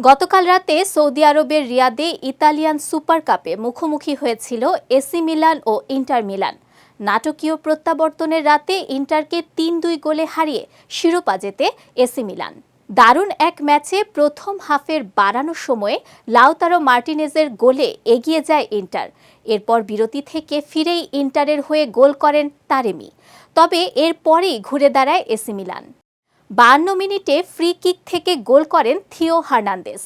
গতকাল রাতে সৌদি আরবের রিয়াদে ইতালিয়ান সুপার কাপে মুখোমুখি হয়েছিল এসি মিলান ও ইন্টার মিলান। নাটকীয় প্রত্যাবর্তনের রাতে ইন্টারকে ৩-২ গোলে হারিয়ে শিরোপা জেতে এসি মিলান। দারুণ এক ম্যাচে প্রথম হাফের বাড়ানো সময়ে লাউতারো মার্টিনেজের গোলে এগিয়ে যায় ইন্টার। এরপর বিরতি থেকে ফিরেই ইন্টারের হয়ে গোল করেন তারেমি। তবে এরপরেই ঘুরে দাঁড়ায় এসি মিলান। ৫২ মিনিটে ফ্রি কিক থেকে গোল করেন থিও হার্নান্দেজ।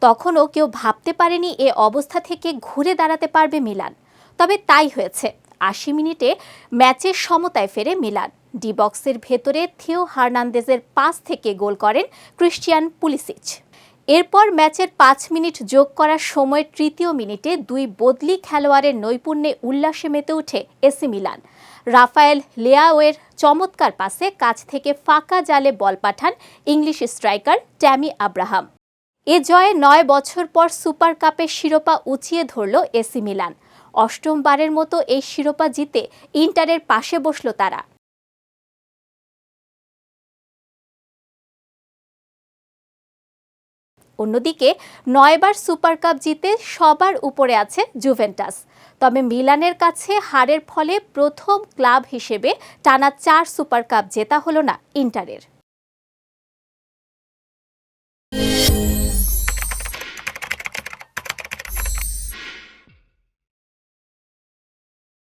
তখনও কেউ ভাবতে পারেনি এ অবস্থা থেকে ঘুরে দাঁড়াতে পারবে মিলান। তবে তাই হয়েছে। ৮০ মিনিটে ম্যাচের সমতায় ফেরে মিলান। ডি বক্সের ভেতরে থিও হার্নান্দেজের পাস থেকে গোল করেন ক্রিশ্চিয়ান পুলিসিচ। এরপর ম্যাচের ৫ মিনিট যোগ করার সময় তৃতীয় মিনিটে দুই বদলি খেলোয়াড়ের নৈপুণ্যে উল্লাসে মেতে ওঠে এসি মিলান। রাফায়েল লিয়াওয়ের চমৎকার পাসে কাছ থেকে ফাঁকা জালে বল পাঠান ইংলিশ স্ট্রাইকার ট্যামি আব্রাহাম। এ জয়ে ৯ বছর পর সুপার কাপের শিরোপা উঁচিয়ে ধরল এসি মিলান। অষ্টমবারের মতো এই শিরোপা জিতে ইন্টারের পাশে বসল তারা। অন্যদিকে ৯ বার সুপার কাপ জিতে সবার উপরে আছে জুভেন্টাস। তবে মিলানের কাছে হারের ফলে প্রথম ক্লাব হিসেবে টানা ৪ সুপার কাপ জেতা হলো না ইন্টারের।